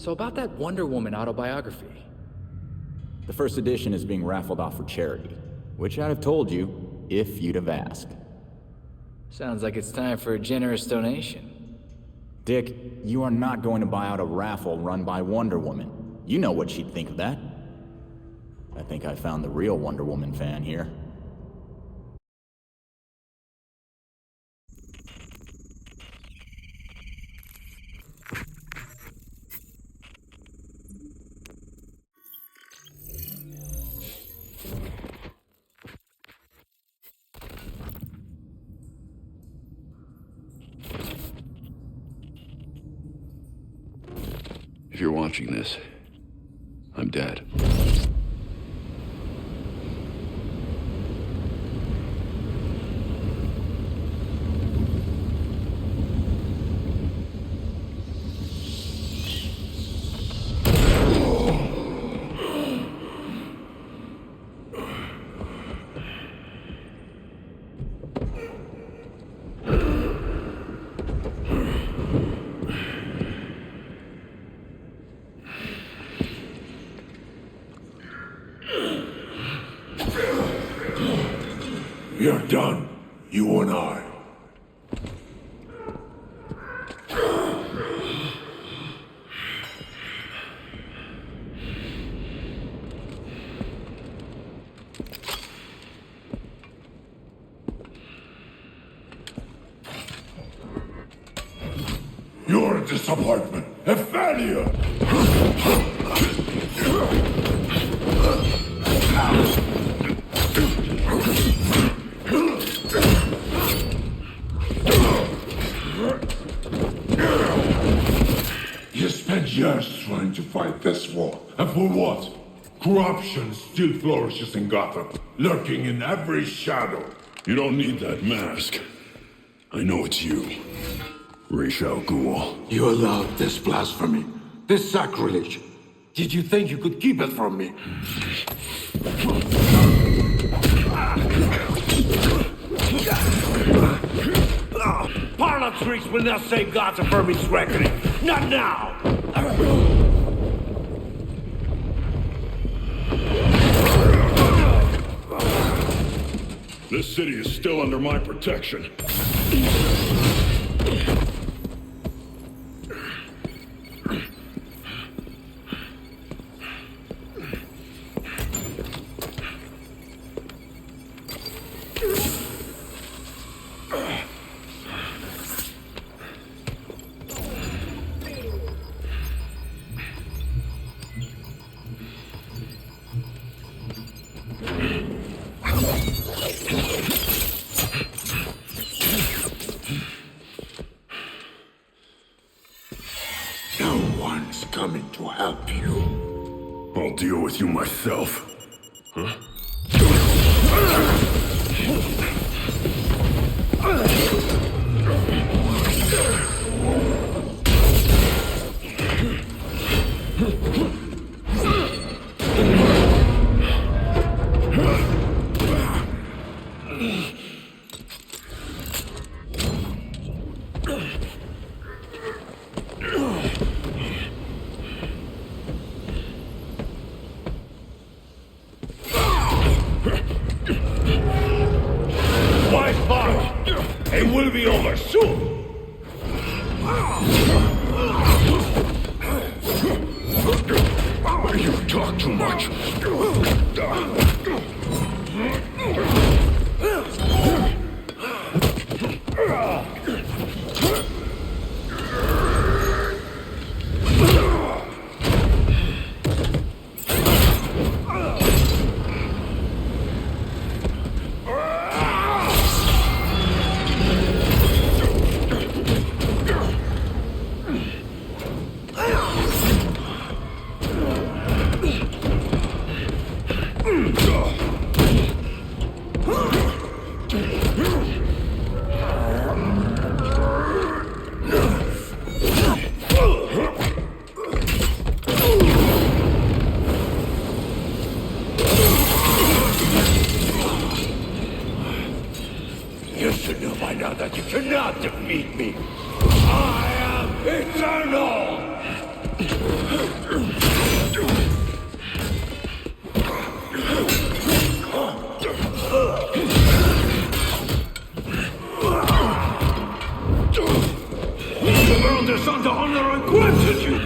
So about that Wonder Woman autobiography. The first edition is being raffled off for charity, which I'd have told you if you'd have asked. Sounds like it's time for a generous donation. Dick, you are not going to buy out a raffle run by Wonder Woman. You know what she'd think of that. I think I found the real Wonder Woman fan here. If you're watching this, I'm dead. We're done, you and I. You're a disappointment, a failure! You spent years trying to fight this war, and for what? Corruption still flourishes in Gotham, lurking in every shadow. You don't need that mask. I know it's you. Ra's al Ghul. You allowed this blasphemy, this sacrilege. Did you think you could keep it from me? Parlor tricks will not save Gotham from its reckoning. Not now! This city is still under my protection. Coming to help you. I'll deal with you myself. Huh? It will be over soon! You talk too much. You should know by now that you cannot defeat me. I am eternal! The world is under honor and gratitude!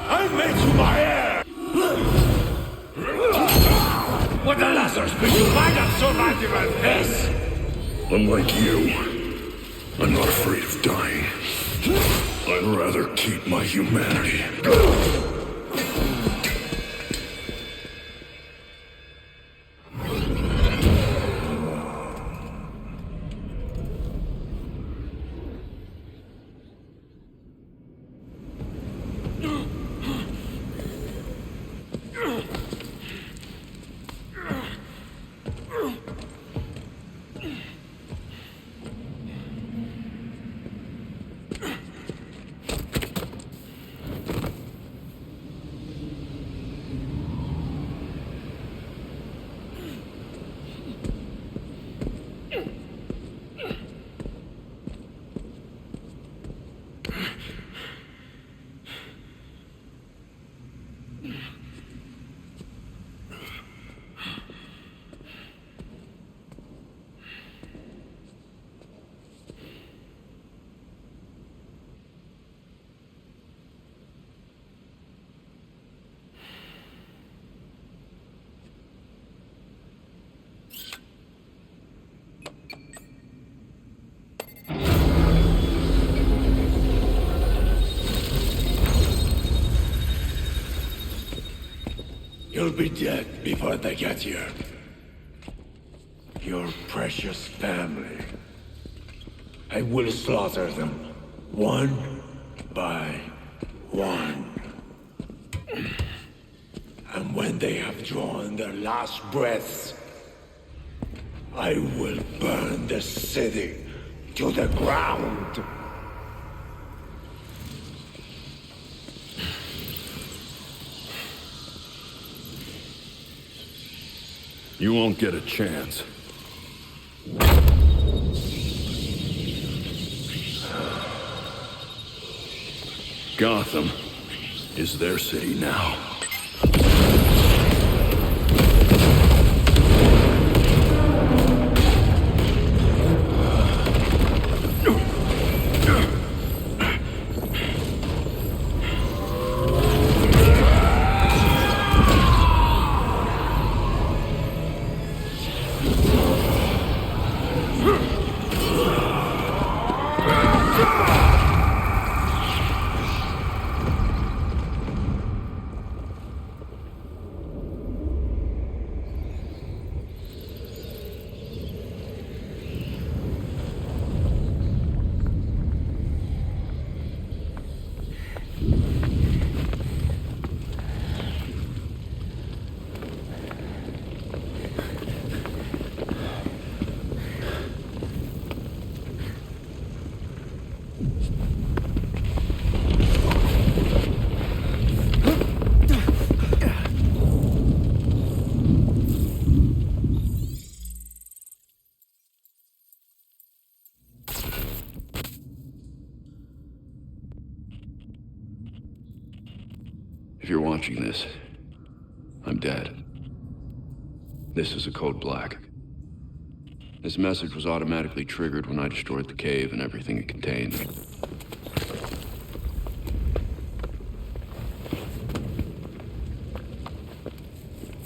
I made you my heir! What the lessons but you might have survived even this! Unlike you, I'm not afraid of dying. I'd rather keep my humanity. You'll be dead before they get here. Your precious family. I will slaughter them, one by one. And when they have drawn their last breaths, I will burn the city to the ground. You won't get a chance. Gotham is their city now. If you're watching this, I'm dead. This is a code black. This message was automatically triggered when I destroyed the cave and everything it contained.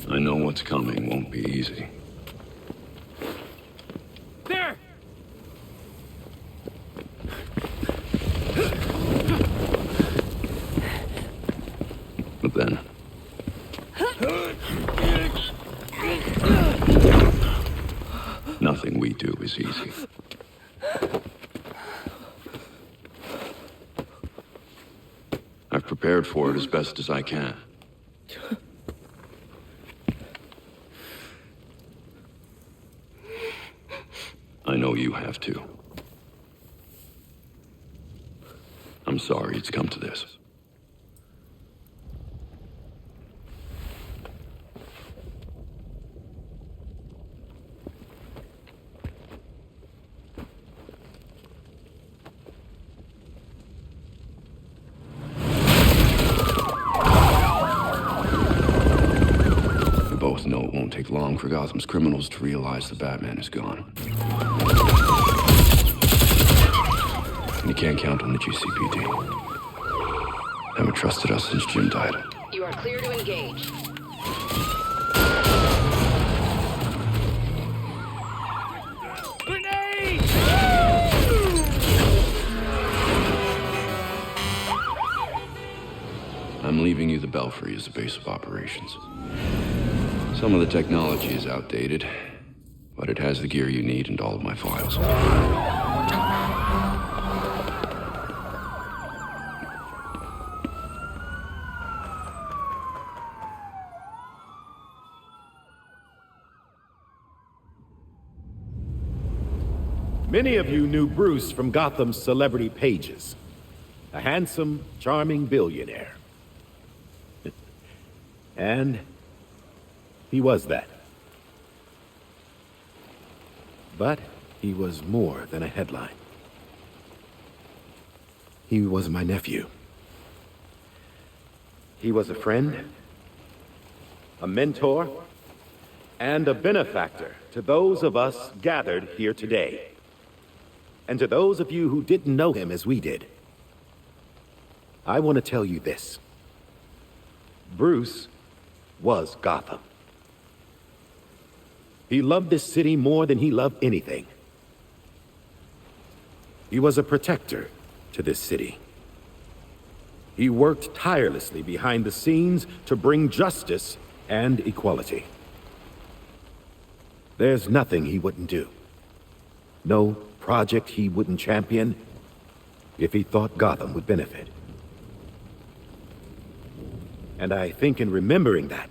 I know what's coming won't be easy. There! But then... nothing we do is easy. I've prepared for it as best as I can. I know you have too. I'm sorry it's come to this. both know it won't take long for Gotham's criminals to realize the Batman is gone. And you can't count on the GCPD. Haven't trusted us since Jim died. You are clear to engage. I'm leaving you the Belfry as the base of operations. Some of the technology is outdated, but it has the gear you need and all of my files. Many of you knew Bruce from Gotham's celebrity pages. A handsome, charming billionaire. And he was that. But he was more than a headline. He was my nephew. He was a friend, a mentor, and a benefactor to those of us gathered here today. And to those of you who didn't know him as we did, I want to tell you this. Bruce was Gotham. He loved this city more than he loved anything. He was a protector to this city. He worked tirelessly behind the scenes to bring justice and equality. There's nothing he wouldn't do. No project he wouldn't champion if he thought Gotham would benefit. And I think in remembering that,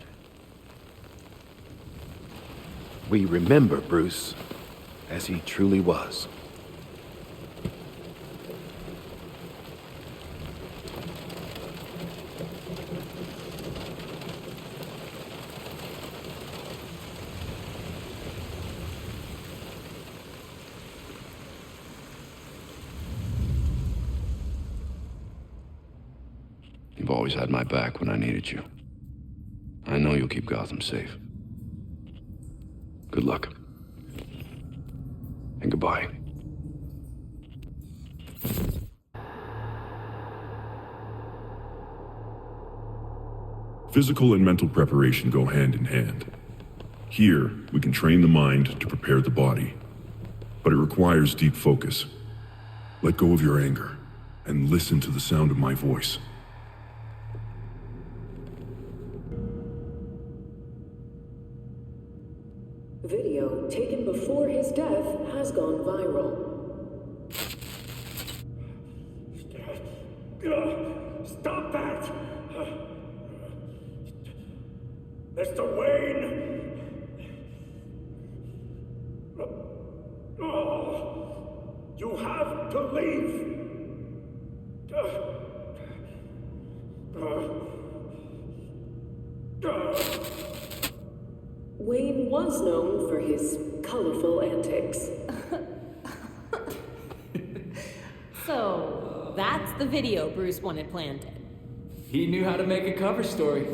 we remember Bruce as he truly was. You've always had my back when I needed you. I know you'll keep Gotham safe. Good luck. And goodbye. Physical and mental preparation go hand in hand. Here, we can train the mind to prepare the body. But it requires deep focus. Let go of your anger and listen to the sound of my voice. Video taken before his death has gone viral. Stop that! Mr. Wayne! You have to leave! Wayne was known for his colorful antics. So, that's the video Bruce wanted planted. He knew how to make a cover story.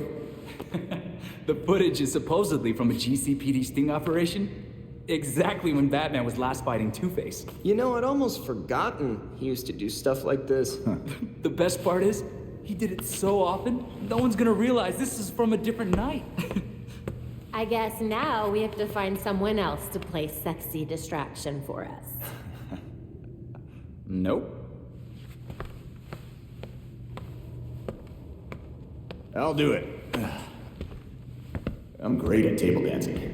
The footage is supposedly from a GCPD sting operation. Exactly when Batman was last fighting Two-Face. You know, I'd almost forgotten he used to do stuff like this. The best part is, he did it so often, no one's gonna realize this is from a different night. I guess now we have to find someone else to play sexy distraction for us. Nope. I'll do it. I'm great at table dancing.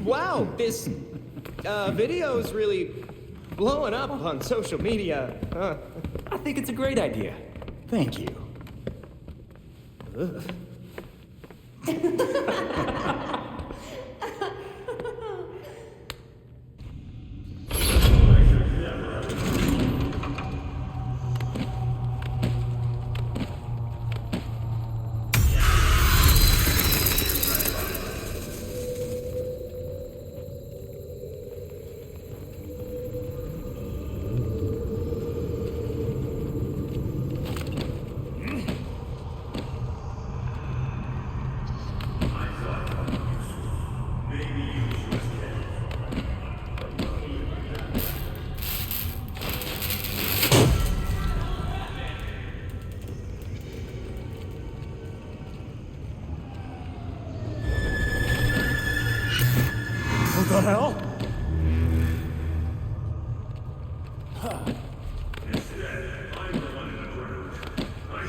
Wow, this video is really blowing up on social media. I think it's a great idea. Thank you.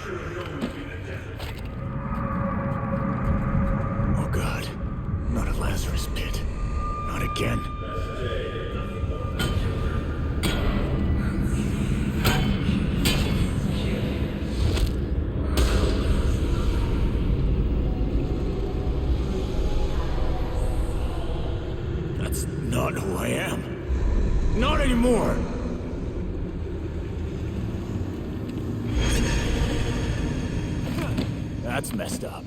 Oh God, not a Lazarus pit. Not again. That's not who I am. Not anymore! That's messed up.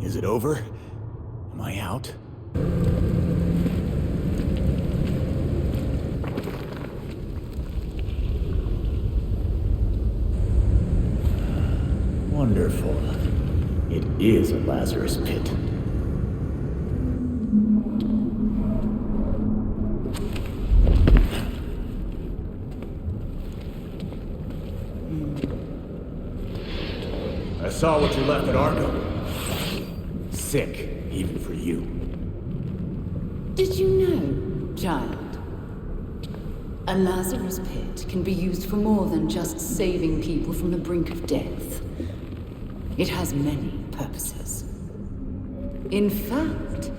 Is it over? Am I out? Wonderful. It is a Lazarus pit. I saw what you left at Arkham. Sick, even for you. Did you know, child? A Lazarus pit can be used for more than just saving people from the brink of death. It has many purposes. In fact,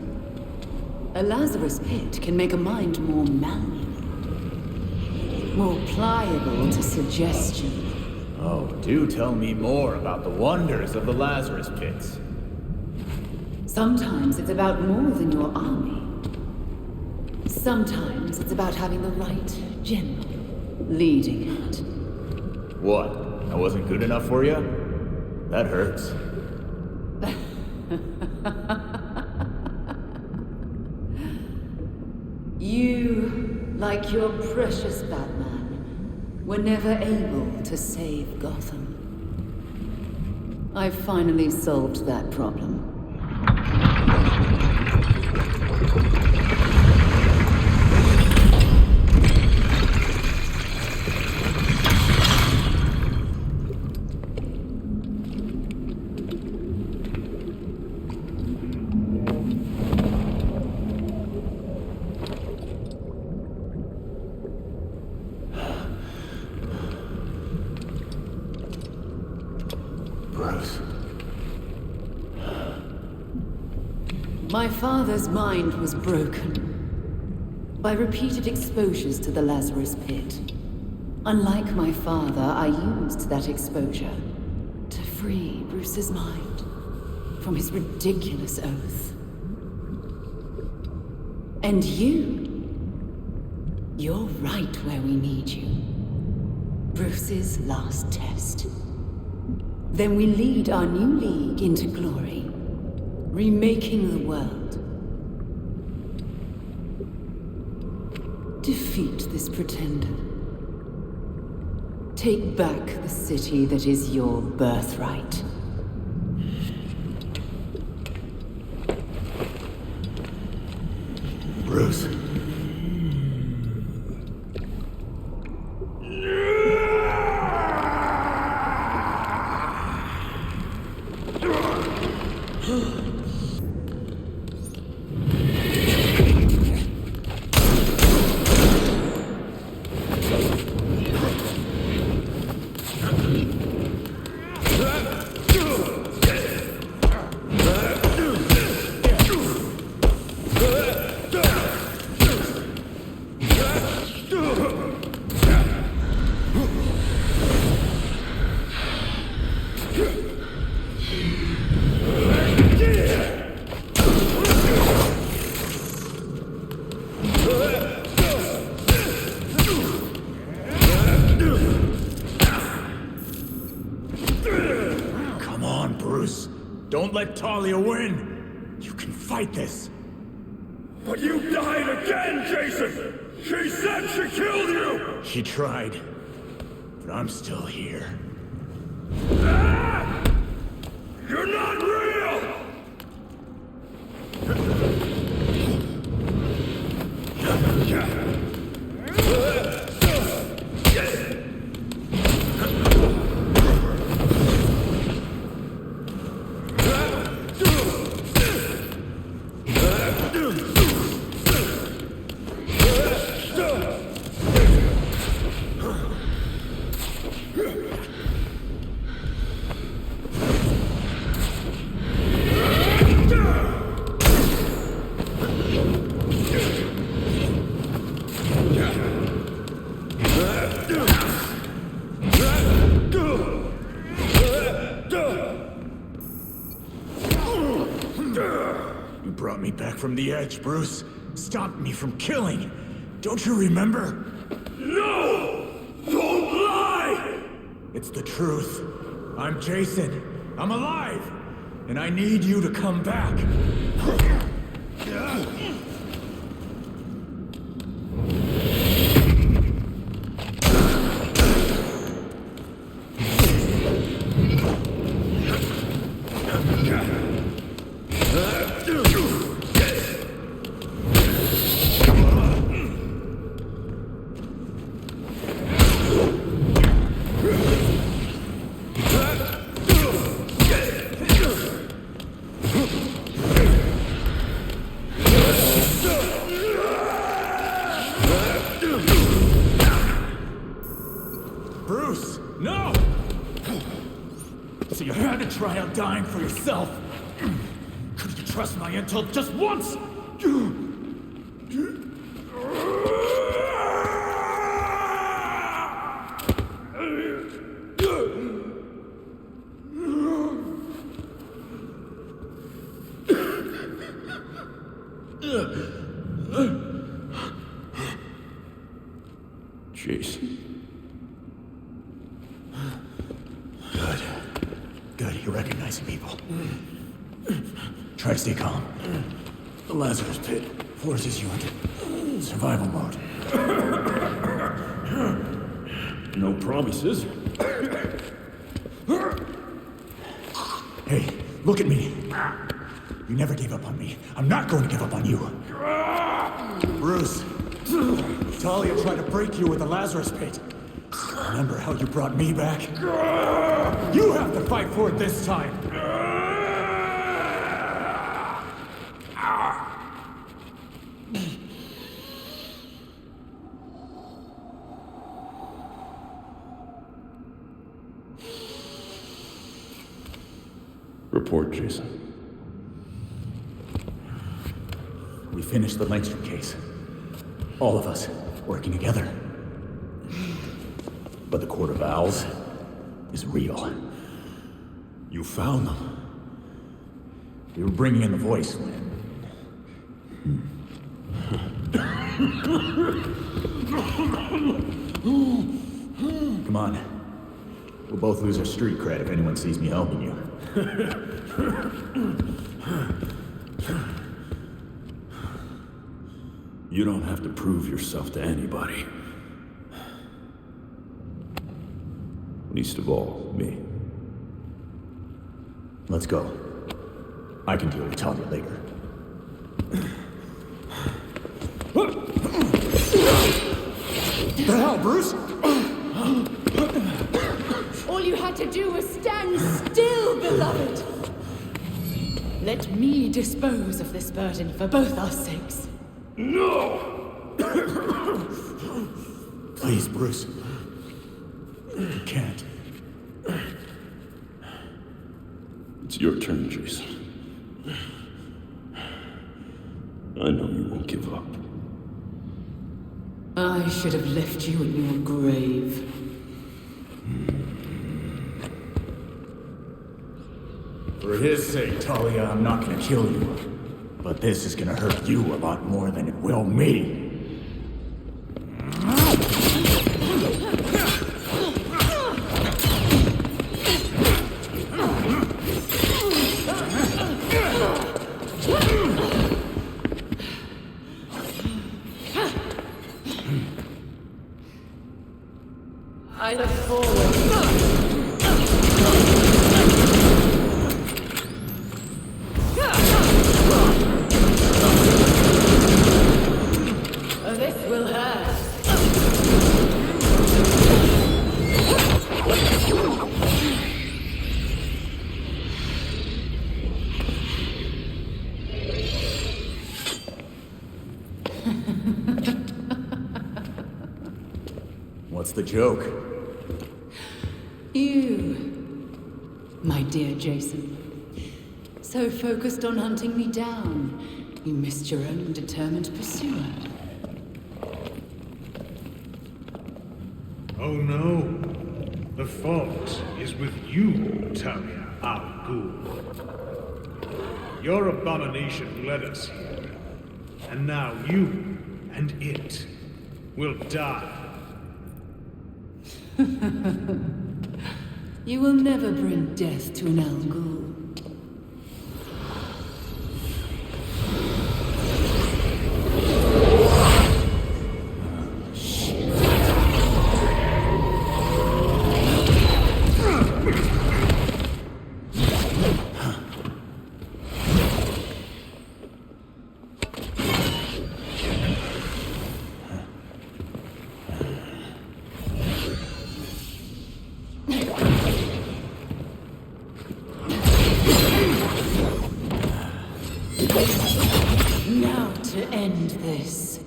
a Lazarus pit can make a mind more malleable, more pliable to suggestion. Oh, do tell me more about the wonders of the Lazarus pits. Sometimes it's about more than your army. Sometimes it's about having the right general leading it. What? I wasn't good enough for you? That hurts. You, like your precious Batman, were never able to save Gotham. I've finally solved that problem. My father's mind was broken by repeated exposures to the Lazarus pit. Unlike my father, I used that exposure to free Bruce's mind from his ridiculous oath. And you're right where we need you. Bruce's last test. Then we lead our new league into glory. Remaking the world. Defeat this pretender. Take back the city that is your birthright. Bruce. Don't let Talia win! You can fight this! But you died again, Jason! She said she killed you! She tried, but I'm still here. Ah! You're not real! You brought me back from the edge, Bruce. Stopped me from killing. Don't you remember? No! Don't lie! It's the truth. I'm Jason. I'm alive. And I need you to come back. Bruce, no! So you had to try out dying for yourself. Couldn't you trust my intel just once? Jason. Good, you're recognizing people. Try to stay calm. The Lazarus Pit forces you into survival mode. No promises. Hey, look at me. You never gave up on me. I'm not going to give up on you. Bruce, Talia tried to break you with the Lazarus Pit. Remember how you brought me back? You have to fight for it this time! Report, Jason. We finished the Langstrom case. All of us working together. But the Court of Owls is real. You found them. We were bringing in the voice when... Come on. We'll both lose our street cred if anyone sees me helping you. You don't have to prove yourself to anybody. Least of all, me. Let's go. I can deal with Talia later. The hell, Bruce? All you had to do was stand still, beloved. Let me dispose of this burden for both our sakes. No! Please, Bruce. You can't. It's your turn, Jason. I know you won't give up. I should have left you in your grave. For his sake, Talia, I'm not gonna kill you. But this is gonna hurt you a lot more than it will me. I look forward. This will hurt. What's the joke? You, my dear Jason. So focused on hunting me down, you missed your own determined pursuer. Oh no. The fault is with you, Talia al Ghul. Your abomination led us here. And now you and it will die. You will never bring death to an Al Ghul. Now to end this.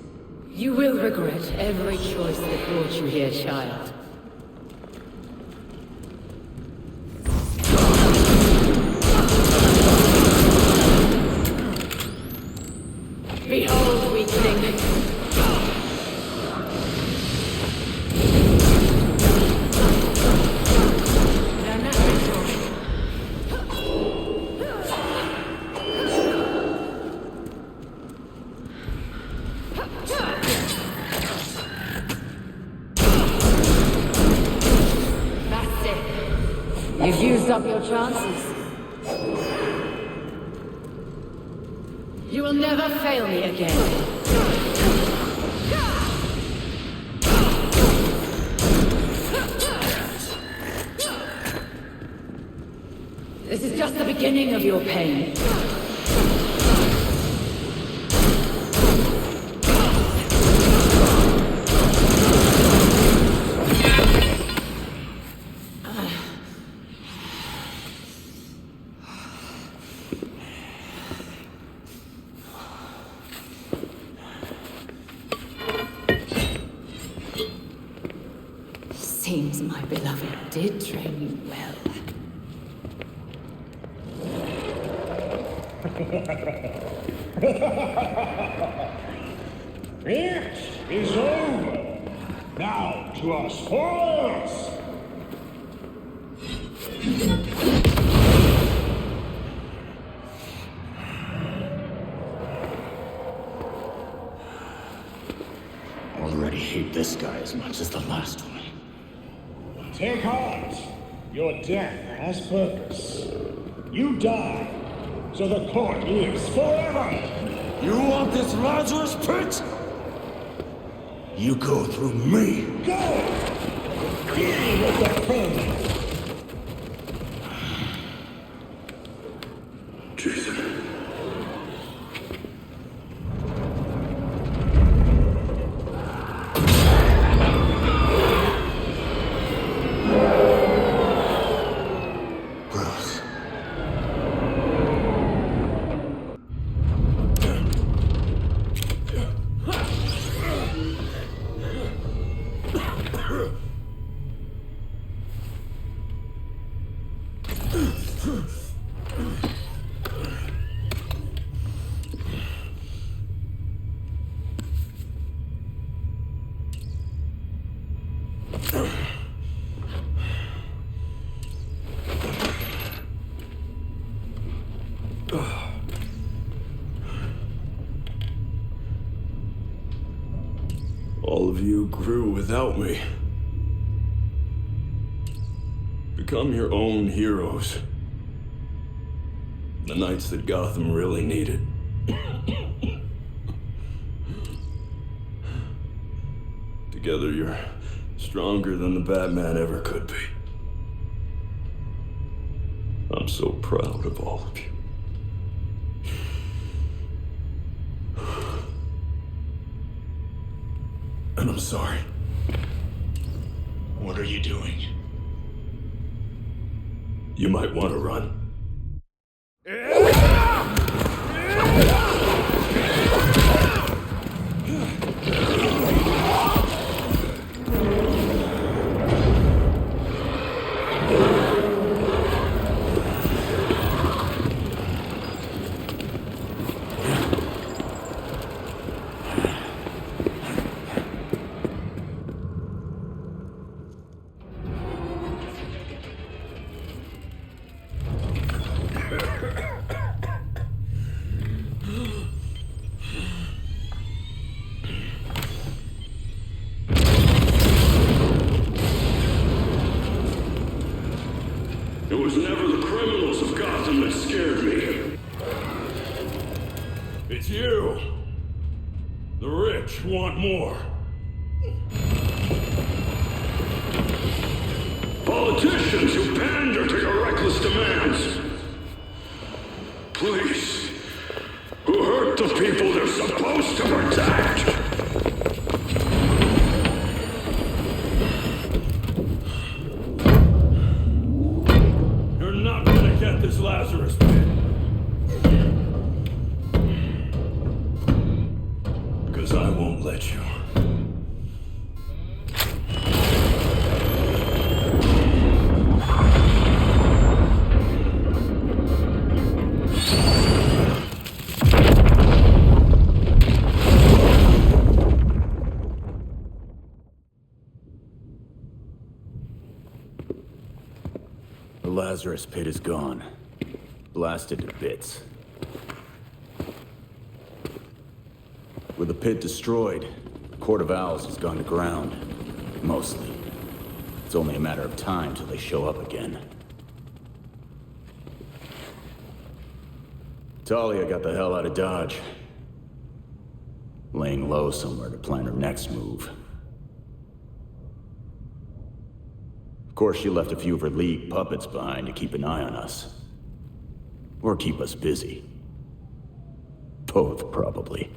You will regret every choice that brought you here, child. Behold, weakling. You've used up your chances. You will never fail me again. This is just the beginning of your pain. Seems my beloved did train you well. It is over. Now to our spoils. Already hate this guy as much as the last one. Take heart. Your death has purpose. You die, so the court lives forever. You want this Lazarus pit? You go through me. Go! Deal with the friend. Jason. All of you grew without me. Become your own heroes. The knights that Gotham really needed. Together you're Stronger than the Batman ever could be. I'm so proud of all of you. And I'm sorry. What are you doing? You might want to run. It was never the criminals of Gotham that scared me. It's you. The rich want more. Politicians who pander to your reckless demands. Police who hurt the people they're supposed to protect. This Lazarus pit. Because I won't let you. The Lazarus pit is gone. Blasted to bits. With the pit destroyed, the Court of Owls has gone to ground. Mostly. It's only a matter of time till they show up again. Talia got the hell out of Dodge. Laying low somewhere to plan her next move. Of course, she left a few of her League puppets behind to keep an eye on us. Or keep us busy. Both, probably.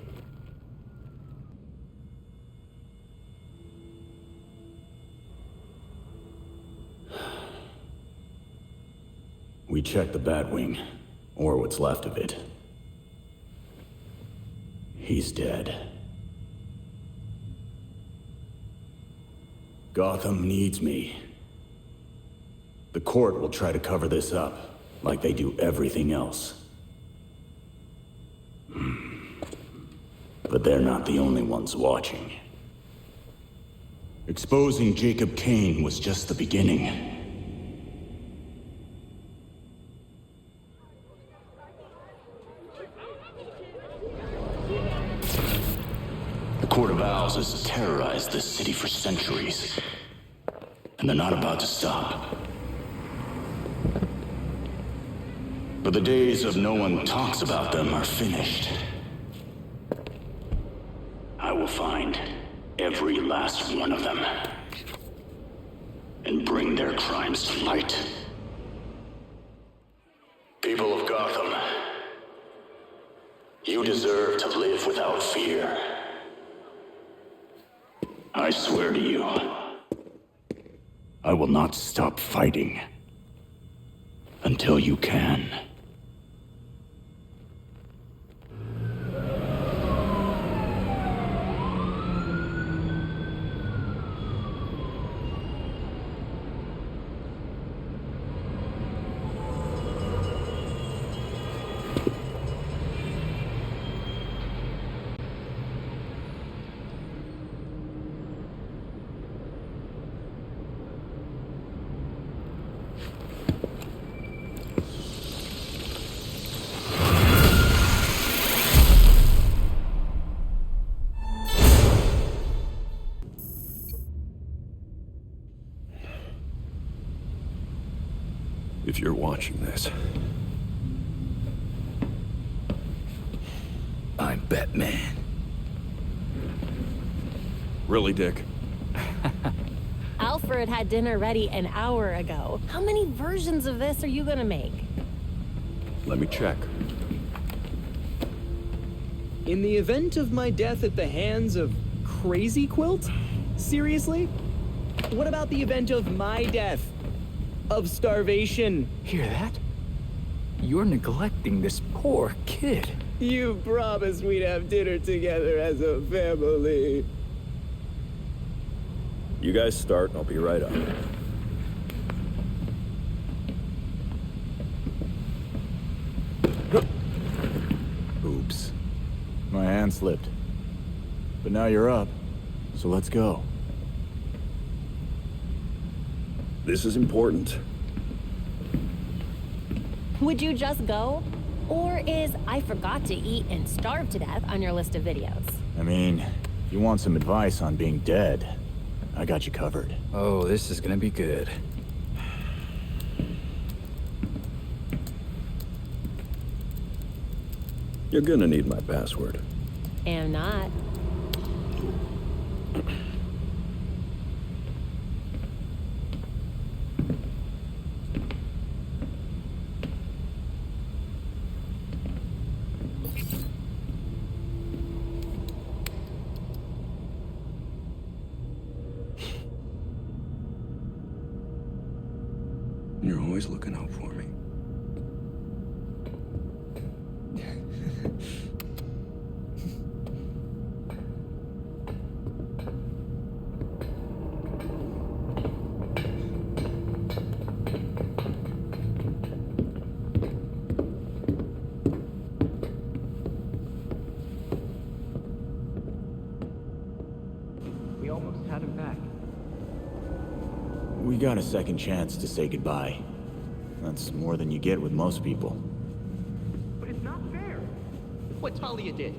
We checked the Batwing, or what's left of it. He's dead. Gotham needs me. The court will try to cover this up. Like they do everything else. But they're not the only ones watching. Exposing Jacob Kane was just the beginning. The Court of Owls has terrorized this city for centuries. And they're not about to stop. But the days of no one talks about them are finished. I will find every last one of them. And bring their crimes to light. People of Gotham, you deserve to live without fear. I swear to you, I will not stop fighting until you can. If you're watching this, I'm Batman. Really, Dick? Alfred had dinner ready an hour ago. How many versions of this are you gonna make? Let me check. In the event of my death at the hands of Crazy Quilt? Seriously? What about the event of my death? Of starvation? Hear that? You're neglecting this poor kid. You promised we'd have dinner together as a family. You guys start, and I'll be right up. Oops. My hand slipped. But now you're up, so let's go. This is important. Would you just go? Or is I forgot to eat and starve to death on your list of videos? I mean, if you want some advice on being dead, I got you covered. Oh, this is gonna be good. You're gonna need my password. Am not. You're always looking out for me. We almost had him back. We got a second chance to say goodbye. That's more than you get with most people. But it's not fair. What Talia did.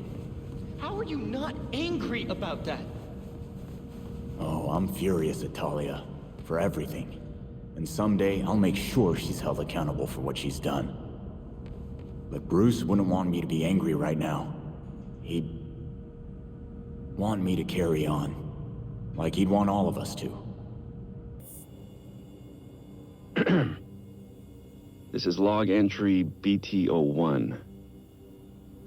How are you not angry about that? Oh, I'm furious at Talia. For everything. And someday, I'll make sure she's held accountable for what she's done. But Bruce wouldn't want me to be angry right now. He'd want me to carry on. Like he'd want all of us to. This is log entry BT01.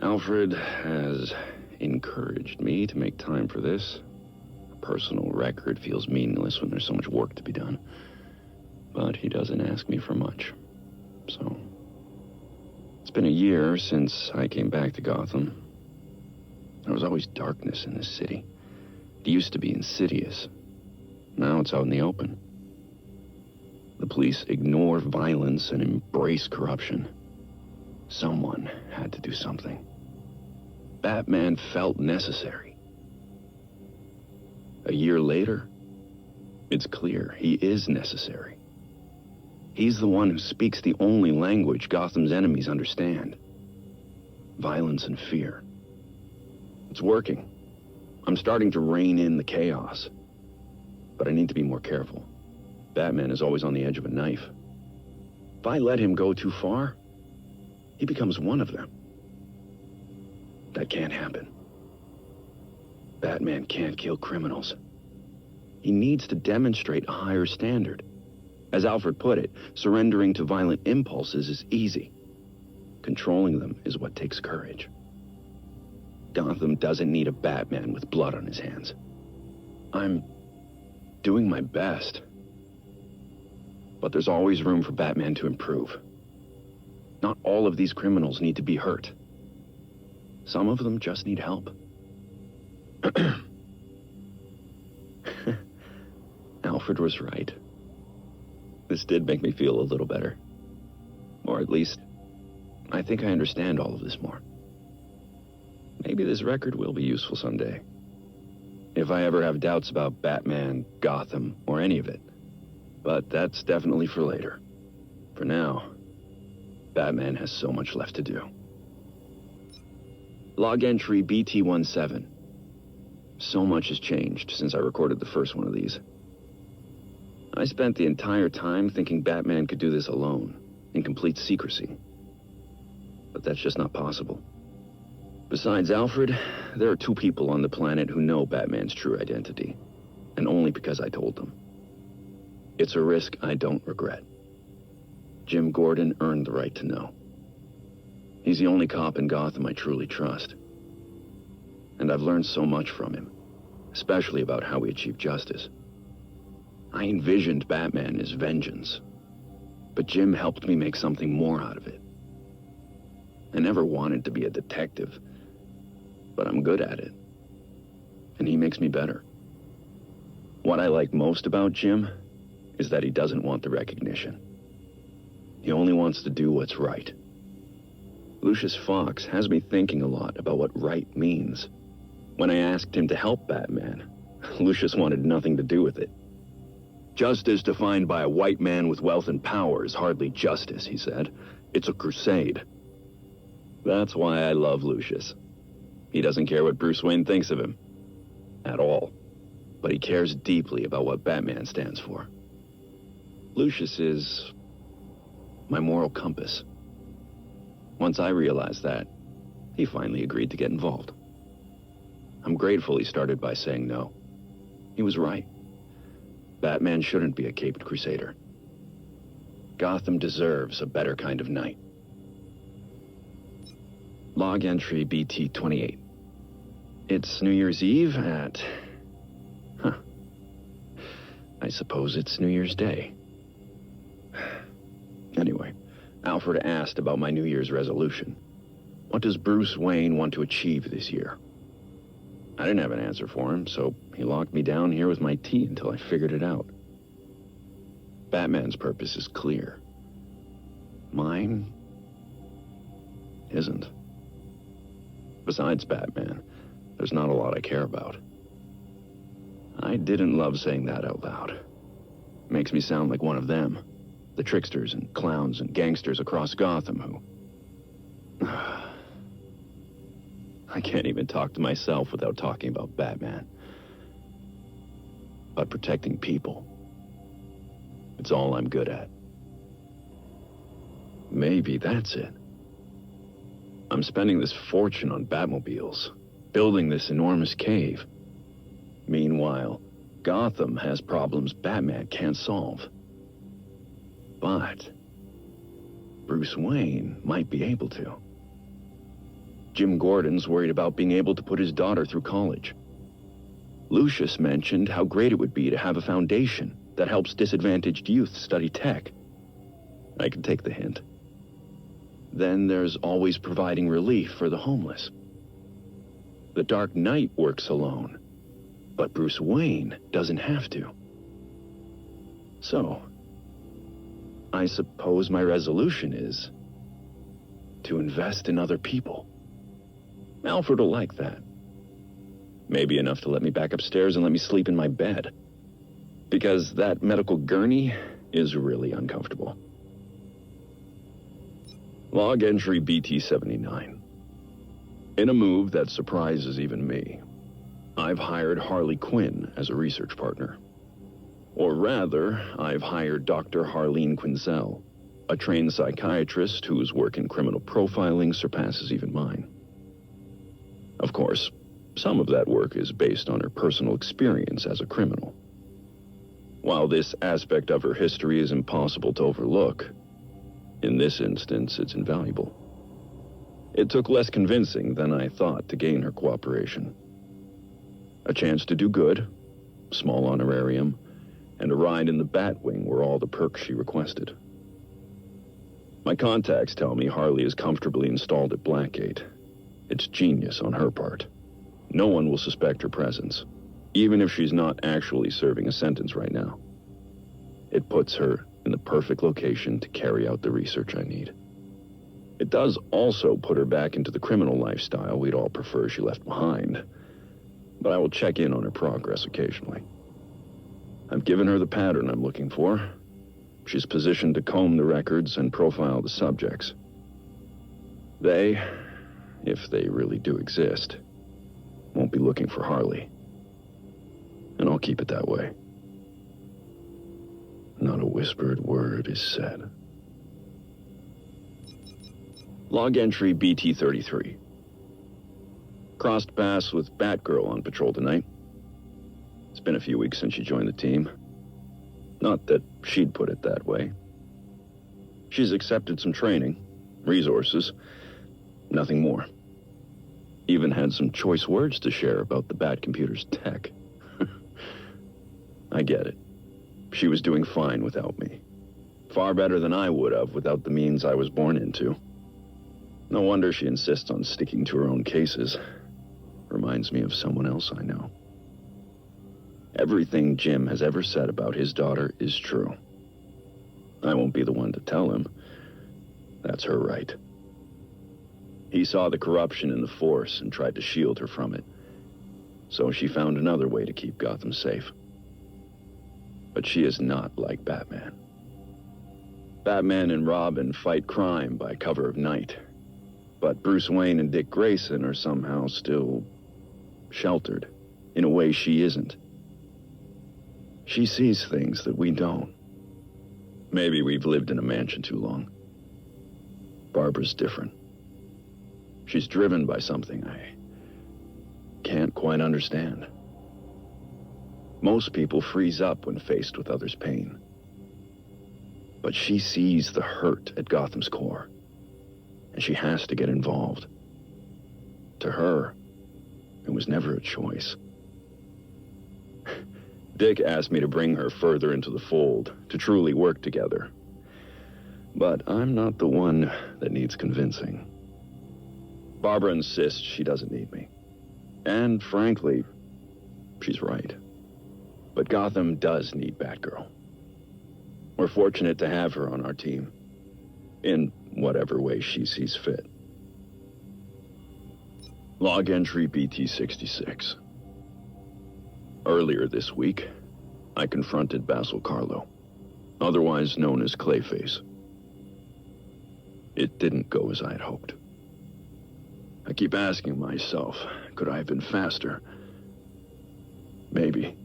Alfred has encouraged me to make time for this. A personal record feels meaningless when there's so much work to be done. But he doesn't ask me for much. So, it's been a year since I came back to Gotham. There was always darkness in this city. It used to be insidious. Now it's out in the open. The police ignore violence and embrace corruption. Someone had to do something. Batman felt necessary. A year later, it's clear he is necessary. He's the one who speaks the only language Gotham's enemies understand. Violence and fear. It's working. I'm starting to rein in the chaos. But I need to be more careful. Batman is always on the edge of a knife. If I let him go too far, he becomes one of them. That can't happen. Batman can't kill criminals. He needs to demonstrate a higher standard. As Alfred put it, surrendering to violent impulses is easy. Controlling them is what takes courage. Gotham doesn't need a Batman with blood on his hands. I'm doing my best. But there's always room for Batman to improve. Not all of these criminals need to be hurt. Some of them just need help. Alfred was right. This did make me feel a little better. Or at least, I think I understand all of this more. Maybe this record will be useful someday. If I ever have doubts about Batman, Gotham, or any of it. But that's definitely for later. For now, Batman has so much left to do. Log entry BT17. So much has changed since I recorded the first one of these. I spent the entire time thinking Batman could do this alone, in complete secrecy. But that's just not possible. Besides Alfred, there are two people on the planet who know Batman's true identity. And only because I told them. It's a risk I don't regret. Jim Gordon earned the right to know. He's the only cop in Gotham I truly trust. And I've learned so much from him, especially about how we achieve justice. I envisioned Batman as vengeance, but Jim helped me make something more out of it. I never wanted to be a detective, but I'm good at it. And he makes me better. What I like most about Jim is that he doesn't want the recognition. He only wants to do what's right. Lucius Fox has me thinking a lot about what right means. When I asked him to help Batman, Lucius wanted nothing to do with it. Justice defined by a white man with wealth and power is hardly justice, he said. It's a crusade. That's why I love Lucius. He doesn't care what Bruce Wayne thinks of him. At all. But he cares deeply about what Batman stands for. Lucius is my moral compass. Once I realized that, he finally agreed to get involved. I'm grateful he started by saying no. He was right. Batman shouldn't be a caped crusader. Gotham deserves a better kind of knight. Log entry BT-28. It's New Year's Eve at... I suppose it's New Year's Day. Anyway, Alfred asked about my New Year's resolution. What does Bruce Wayne want to achieve this year? I didn't have an answer for him, so he locked me down here with my tea until I figured it out. Batman's purpose is clear. Mine isn't. Besides Batman, there's not a lot I care about. I didn't love saying that out loud. Makes me sound like one of them. The tricksters and clowns and gangsters across Gotham who... I can't even talk to myself without talking about Batman. But protecting people, it's all I'm good at. Maybe that's it. I'm spending this fortune on Batmobiles, building this enormous cave. Meanwhile, Gotham has problems Batman can't solve. But Bruce Wayne might be able to. Jim Gordon's worried about being able to put his daughter through college. Lucius mentioned how great it would be to have a foundation that helps disadvantaged youth study tech. I can take the hint. Then there's always providing relief for the homeless. The Dark Knight works alone, but Bruce Wayne doesn't have to. So, I suppose my resolution is to invest in other people. Alfred will like that. Maybe enough to let me back upstairs and let me sleep in my bed. Because that medical gurney is really uncomfortable. Log entry BT-79. In a move that surprises even me, I've hired Harley Quinn as a research partner. Or rather, I've hired Dr. Harleen Quinzel, a trained psychiatrist whose work in criminal profiling surpasses even mine. Of course, some of that work is based on her personal experience as a criminal. While this aspect of her history is impossible to overlook, in this instance, it's invaluable. It took less convincing than I thought to gain her cooperation. A chance to do good, small honorarium, and a ride in the Batwing were all the perks she requested. My contacts tell me Harley is comfortably installed at Blackgate. It's genius on her part. No one will suspect her presence, even if she's not actually serving a sentence right now. It puts her in the perfect location to carry out the research I need. It does also put her back into the criminal lifestyle we'd all prefer she left behind, but I will check in on her progress occasionally. I've given her the pattern I'm looking for. She's positioned to comb the records and profile the subjects. They, if they really do exist, won't be looking for Harley. And I'll keep it that way. Not a whispered word is said. Log entry BT-33. Crossed paths with Batgirl on patrol tonight. It's been a few weeks since she joined the team. Not that she'd put it that way. She's accepted some training, resources, nothing more. Even had some choice words to share about the Batcomputer's tech. I get it. She was doing fine without me. Far better than I would have without the means I was born into. No wonder she insists on sticking to her own cases. Reminds me of someone else I know. Everything Jim has ever said about his daughter is true. I won't be the one to tell him. That's her right. He saw the corruption in the force and tried to shield her from it. So she found another way to keep Gotham safe. But she is not like Batman. Batman and Robin fight crime by cover of night. But Bruce Wayne and Dick Grayson are somehow still sheltered, in a way she isn't. She sees things that we don't. Maybe we've lived in a mansion too long. Barbara's different. She's driven by something I can't quite understand. Most people freeze up when faced with others' pain. But she sees the hurt at Gotham's core, and she has to get involved. To her, it was never a choice. Dick asked me to bring her further into the fold, to truly work together. But I'm not the one that needs convincing. Barbara insists she doesn't need me. And frankly, she's right. But Gotham does need Batgirl. We're fortunate to have her on our team, in whatever way she sees fit. Log entry BT-66. Earlier this week, I confronted Basil Carlo, otherwise known as Clayface. It didn't go as I had hoped. I keep asking myself, could I have been faster? Maybe.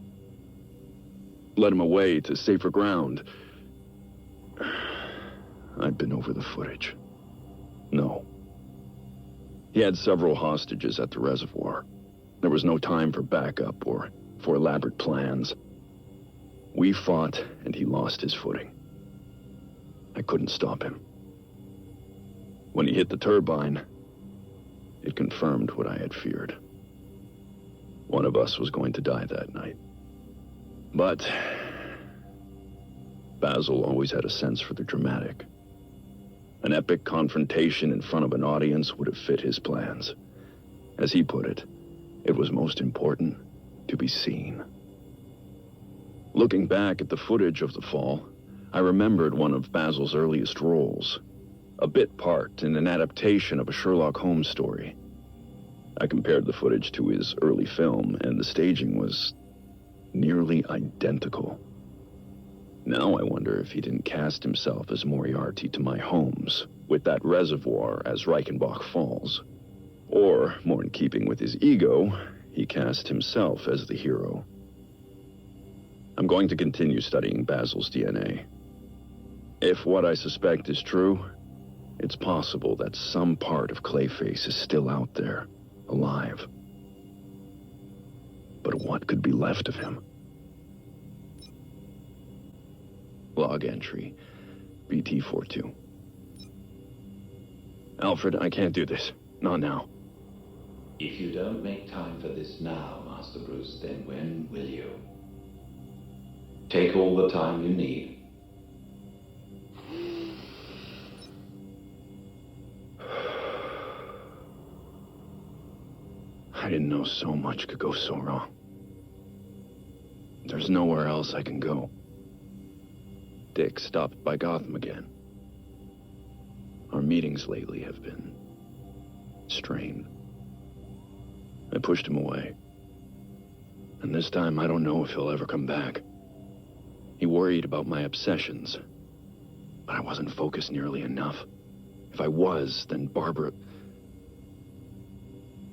Led him away to safer ground. I've been over the footage. No. He had several hostages at the reservoir. There was no time for backup or for elaborate plans. We fought, and he lost his footing. I couldn't stop him. When he hit the turbine, it confirmed what I had feared. One of us was going to die that night. But Basil always had a sense for the dramatic. An epic confrontation in front of an audience would have fit his plans. As he put it, it was most important to be seen. Looking back at the footage of the fall, I remembered one of Basil's earliest roles, a bit part in an adaptation of a Sherlock Holmes story. I compared the footage to his early film, and the staging was nearly identical. Now I wonder if he didn't cast himself as Moriarty to my Holmes, with that reservoir as Reichenbach Falls. Or, more in keeping with his ego, he cast himself as the hero. I'm going to continue studying Basil's DNA. If what I suspect is true, it's possible that some part of Clayface is still out there, alive. But what could be left of him? Log entry, BT-42. Alfred, I can't do this. Not now. If you don't make time for this now, Master Bruce, then when will you? Take all the time you need. I didn't know so much could go so wrong. There's nowhere else I can go. Dick stopped by Gotham again. Our meetings lately have been strained. I pushed him away. And this time I don't know if he'll ever come back. He worried about my obsessions. But I wasn't focused nearly enough. If I was, then Barbara...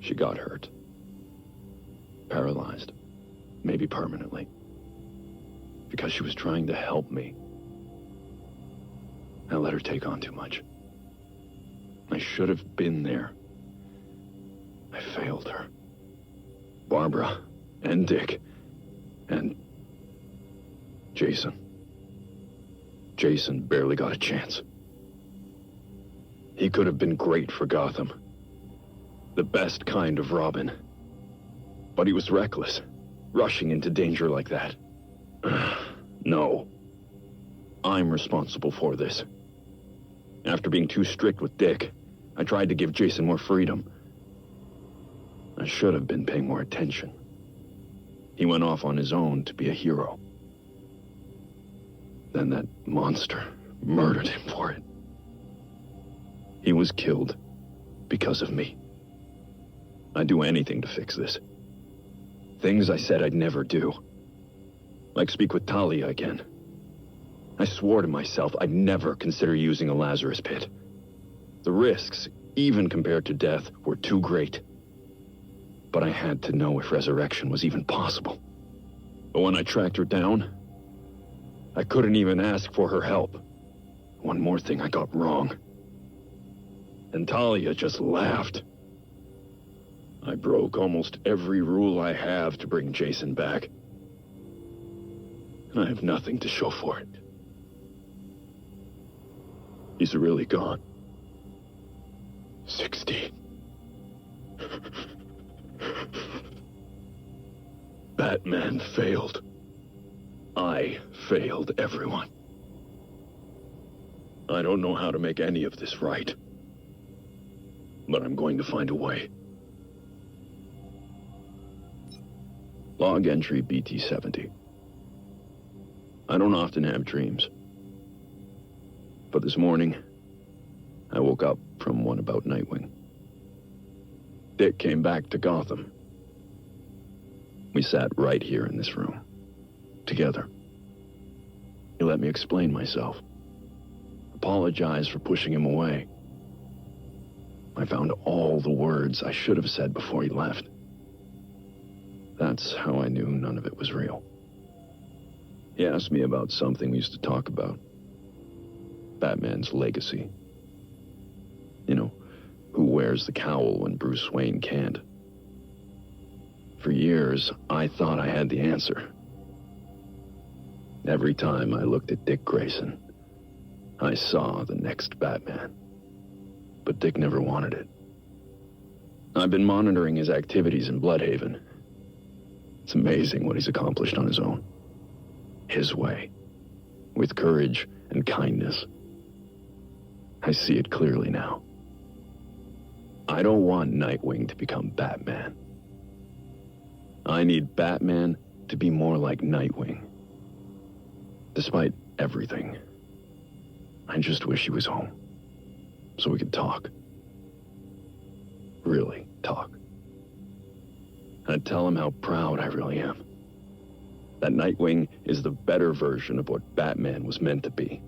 She got hurt. Paralyzed. Maybe permanently. Because she was trying to help me. I let her take on too much. I should have been there. I failed her. Barbara, and Dick, and Jason. Jason barely got a chance. He could have been great for Gotham. The best kind of Robin. But he was reckless, rushing into danger like that. No. I'm responsible for this. After being too strict with Dick, I tried to give Jason more freedom. I should have been paying more attention. He went off on his own to be a hero. Then that monster murdered him for it. He was killed because of me. I'd do anything to fix this. Things I said I'd never do. Like speak with Talia again. I swore to myself I'd never consider using a Lazarus pit. The risks, even compared to death, were too great. But I had to know if resurrection was even possible. But when I tracked her down, I couldn't even ask for her help. One more thing I got wrong. And Talia just laughed. I broke almost every rule I have to bring Jason back. And I have nothing to show for it. He's really gone. 16. Batman failed. I failed everyone. I don't know how to make any of this right. But I'm going to find a way. Log entry BT-70. I don't often have dreams. But this morning, I woke up from one about Nightwing. Dick came back to Gotham. We sat right here in this room, together. He let me explain myself, apologize for pushing him away. I found all the words I should have said before he left. That's how I knew none of it was real. He asked me about something we used to talk about. Batman's legacy. You know, who wears the cowl when Bruce Wayne can't. For years, I thought I had the answer. Every time I looked at Dick Grayson, I saw the next Batman. But Dick never wanted it. I've been monitoring his activities in Bloodhaven. It's amazing what he's accomplished on his own. His way. With courage and kindness. I see it clearly now. I don't want Nightwing to become Batman. I need Batman to be more like Nightwing. Despite everything, I just wish he was home. So we could talk. Really talk. I'd tell him how proud I really am. That Nightwing is the better version of what Batman was meant to be.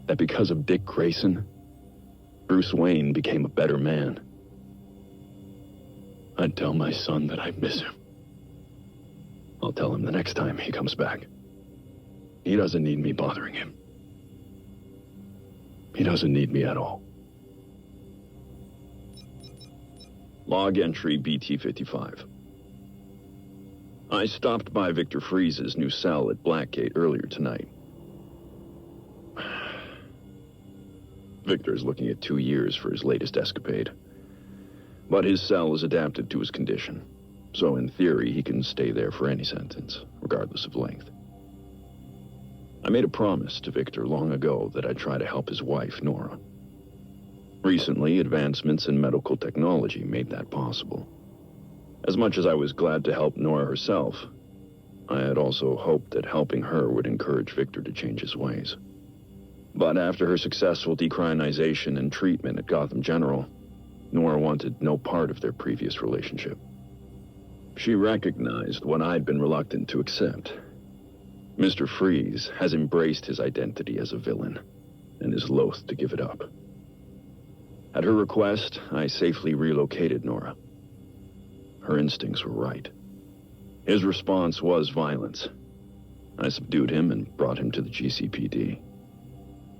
That because of Dick Grayson, Bruce Wayne became a better man. I'd tell my son that I miss him. I'll tell him the next time he comes back. He doesn't need me bothering him. He doesn't need me at all. Log entry BT-55. I stopped by Victor Freeze's new cell at Blackgate earlier tonight. Victor's looking at 2 years for his latest escapade. But his cell is adapted to his condition, so in theory he can stay there for any sentence, regardless of length. I made a promise to Victor long ago that I'd try to help his wife, Nora. Recently, advancements in medical technology made that possible. As much as I was glad to help Nora herself, I had also hoped that helping her would encourage Victor to change his ways. But after her successful decriminalization and treatment at Gotham General, Nora wanted no part of their previous relationship. She recognized what I'd been reluctant to accept. Mr. Freeze has embraced his identity as a villain, and is loath to give it up. At her request, I safely relocated Nora. Her instincts were right. His response was violence. I subdued him and brought him to the GCPD.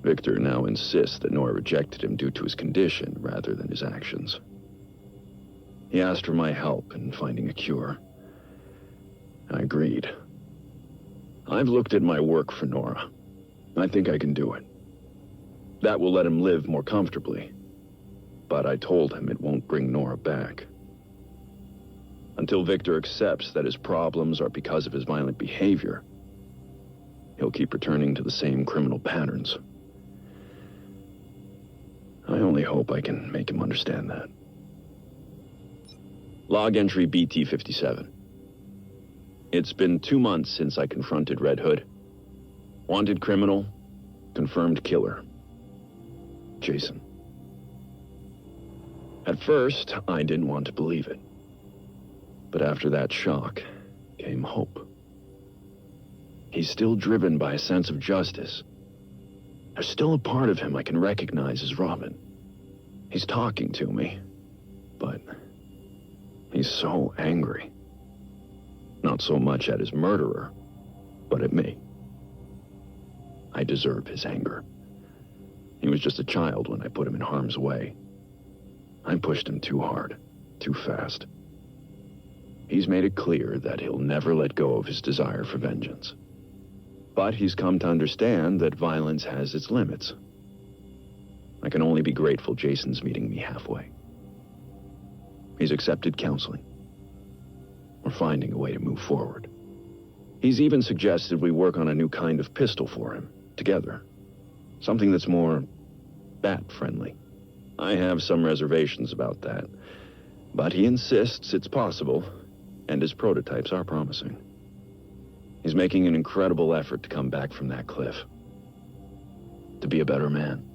Victor now insists that Nora rejected him due to his condition rather than his actions. He asked for my help in finding a cure. I agreed. I've looked at my work for Nora. I think I can do it. That will let him live more comfortably. But I told him it won't bring Nora back. Until Victor accepts that his problems are because of his violent behavior, he'll keep returning to the same criminal patterns. I only hope I can make him understand that. Log entry BT-57. It's been 2 months since I confronted Red Hood. Wanted criminal, confirmed killer. Jason. At first, I didn't want to believe it. But after that shock came hope. He's still driven by a sense of justice. There's still a part of him I can recognize as Robin. He's talking to me, but he's so angry. Not so much at his murderer, but at me. I deserve his anger. He was just a child when I put him in harm's way. I pushed him too hard, too fast. He's made it clear that he'll never let go of his desire for vengeance. But he's come to understand that violence has its limits. I can only be grateful Jason's meeting me halfway. He's accepted counseling. We're finding a way to move forward. He's even suggested we work on a new kind of pistol for him, together. Something that's more bat-friendly. I have some reservations about that, but he insists it's possible, and his prototypes are promising. He's making an incredible effort to come back from that cliff. To be a better man.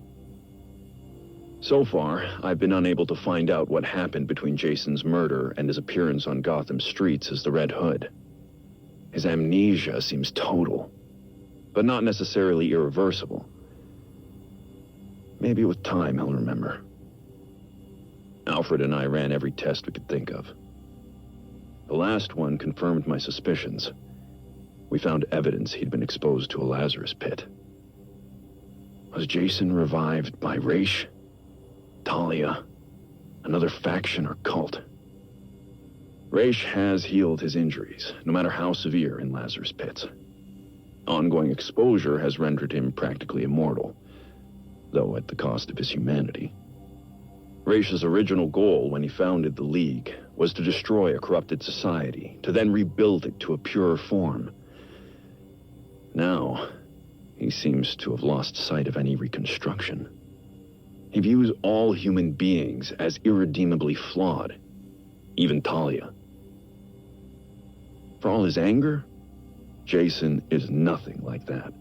So far, I've been unable to find out what happened between Jason's murder and his appearance on Gotham streets as the Red Hood. His amnesia seems total, but not necessarily irreversible. Maybe with time he'll remember. Alfred and I ran every test we could think of. The last one confirmed my suspicions. We found evidence he'd been exposed to a Lazarus pit. Was Jason revived by Raish? Talia? Another faction or cult? Raish has healed his injuries, no matter how severe, in Lazarus pits. Ongoing exposure has rendered him practically immortal, though at the cost of his humanity. Raish's original goal when he founded the League was to destroy a corrupted society, to then rebuild it to a purer form. Now, he seems to have lost sight of any reconstruction. He views all human beings as irredeemably flawed, even Talia. For all his anger, Jason is nothing like that.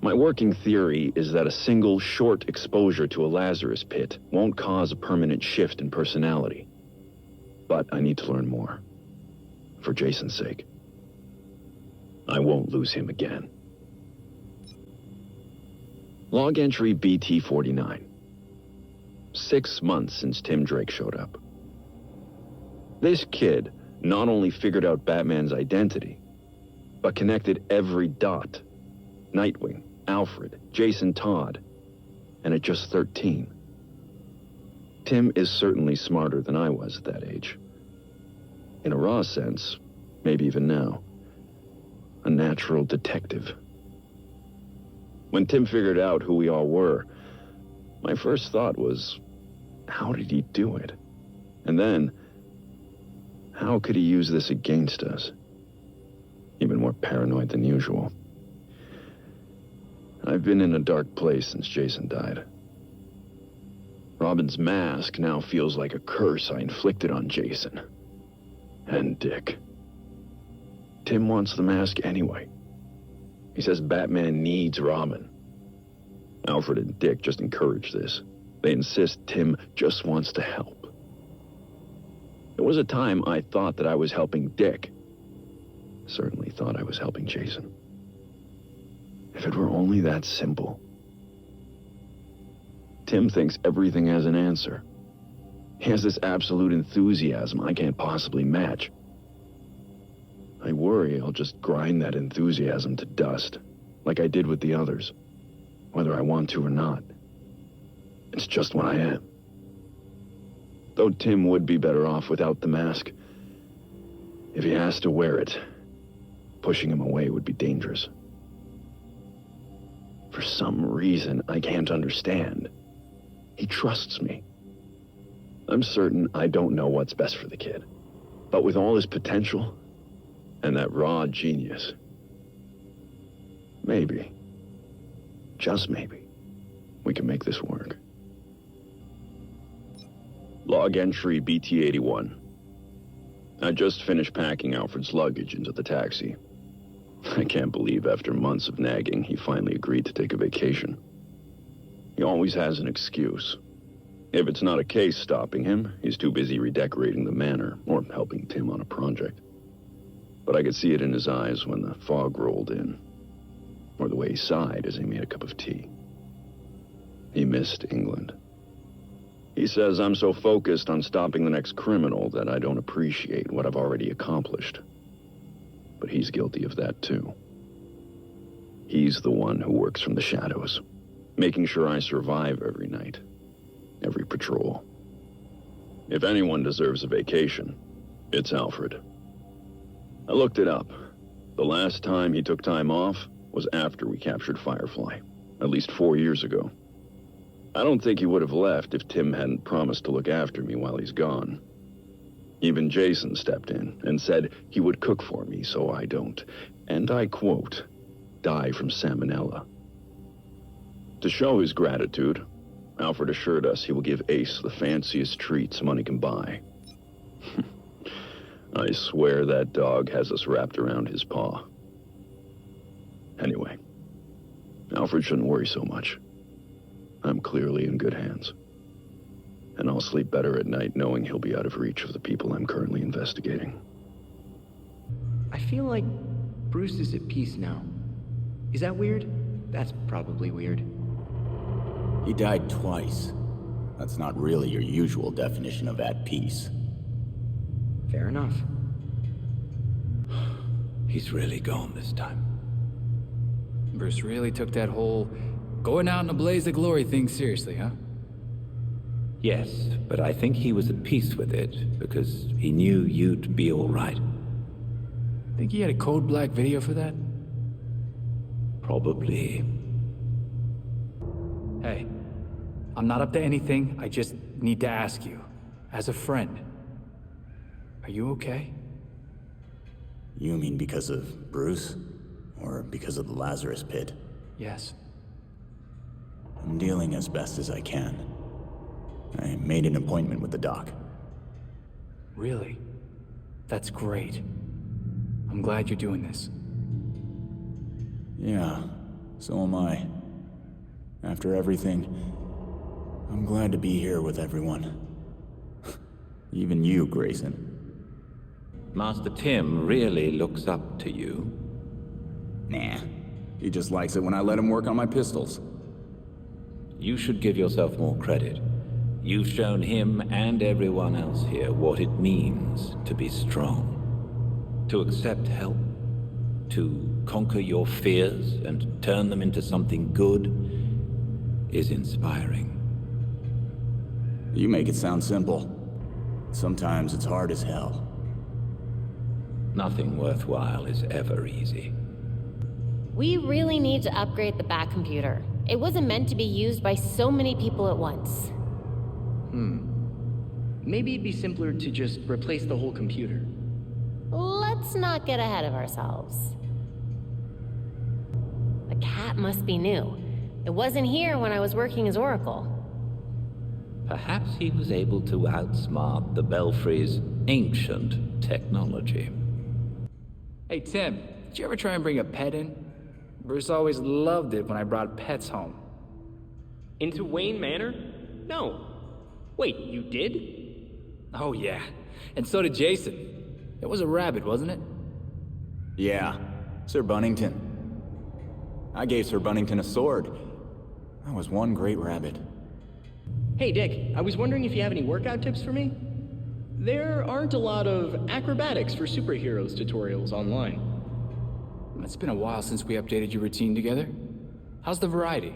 My working theory is that a single short exposure to a Lazarus pit won't cause a permanent shift in personality. But I need to learn more. For Jason's sake. I won't lose him again. Log entry BT-49. 6 months since Tim Drake showed up. This kid not only figured out Batman's identity, but connected every dot. Nightwing, Alfred, Jason Todd, and at just 13. Tim is certainly smarter than I was at that age. In a raw sense, maybe even now. A natural detective. When Tim figured out who we all were, my first thought was, how did he do it? And then, how could he use this against us? Even more paranoid than usual. I've been in a dark place since Jason died. Robin's mask now feels like a curse I inflicted on Jason. And Dick. Tim wants the mask anyway. He says Batman needs Robin. Alfred and Dick just encourage this. They insist Tim just wants to help. There was a time I thought that I was helping Dick. Certainly thought I was helping Jason. If it were only that simple. Tim thinks everything has an answer. He has this absolute enthusiasm I can't possibly match. I worry I'll just grind that enthusiasm to dust, like I did with the others, whether I want to or not. It's just what I am. Though Tim would be better off without the mask. If he has to wear it, pushing him away would be dangerous. For some reason I can't understand. He trusts me. I'm certain I don't know what's best for the kid. But with all his potential, and that raw genius, maybe, just maybe, we can make this work. Log entry BT-81. I just finished packing Alfred's luggage into the taxi. I can't believe after months of nagging, he finally agreed to take a vacation. He always has an excuse. If it's not a case stopping him, he's too busy redecorating the manor or helping Tim on a project. But I could see it in his eyes when the fog rolled in, or the way he sighed as he made a cup of tea. He missed England. He says I'm so focused on stopping the next criminal that I don't appreciate what I've already accomplished. But he's guilty of that too. He's the one who works from the shadows, making sure I survive every night, every patrol. If anyone deserves a vacation, it's Alfred. I looked it up. The last time he took time off was after we captured Firefly, at least 4 years ago. I don't think he would have left if Tim hadn't promised to look after me while he's gone. Even Jason stepped in and said he would cook for me so I don't, and I quote, die from salmonella. To show his gratitude, Alfred assured us he will give Ace the fanciest treats money can buy. I swear that dog has us wrapped around his paw. Anyway, Alfred shouldn't worry so much. I'm clearly in good hands. And I'll sleep better at night knowing he'll be out of reach of the people I'm currently investigating. I feel like Bruce is at peace now. Is that weird? That's probably weird. He died twice. That's not really your usual definition of at peace. Fair enough. He's really gone this time. Bruce really took that whole going out in a blaze of glory thing seriously, huh? Yes, but I think he was at peace with it because he knew you'd be all right. Think he had a code black video for that? Probably. Hey, I'm not up to anything. I just need to ask you, as a friend, are you okay? You mean because of Bruce? Or because of the Lazarus Pit? Yes. I'm dealing as best as I can. I made an appointment with the doc. Really? That's great. I'm glad you're doing this. Yeah, so am I. After everything, I'm glad to be here with everyone. Even you, Grayson. Master Tim really looks up to you. Nah. He just likes it when I let him work on my pistols. You should give yourself more credit. You've shown him and everyone else here what it means to be strong. To accept help. To conquer your fears and turn them into something good is inspiring. You make it sound simple. Sometimes it's hard as hell. Nothing worthwhile is ever easy. We really need to upgrade the Bat computer. It wasn't meant to be used by so many people at once. Maybe it'd be simpler to just replace the whole computer. Let's not get ahead of ourselves. The cat must be new. It wasn't here when I was working as Oracle. Perhaps he was able to outsmart the Belfry's ancient technology. Hey, Tim, did you ever try and bring a pet in? Bruce always loved it when I brought pets home. Into Wayne Manor? No. Wait, you did? Oh, yeah. And so did Jason. It was a rabbit, wasn't it? Yeah, Sir Bunnington. I gave Sir Bunnington a sword. That was one great rabbit. Hey, Dick, I was wondering if you have any workout tips for me? There aren't a lot of acrobatics for superheroes tutorials online. It's been a while since we updated your routine together. How's the variety?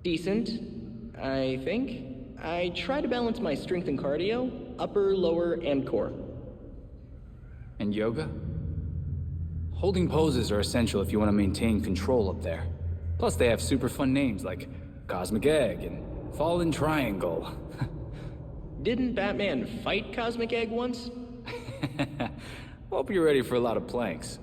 Decent, I think. I try to balance my strength and cardio, upper, lower, and core. And yoga? Holding poses are essential if you want to maintain control up there. Plus, they have super fun names like Cosmic Egg and Fallen Triangle. Didn't Batman fight Cosmic Egg once? Hope you're ready for a lot of planks.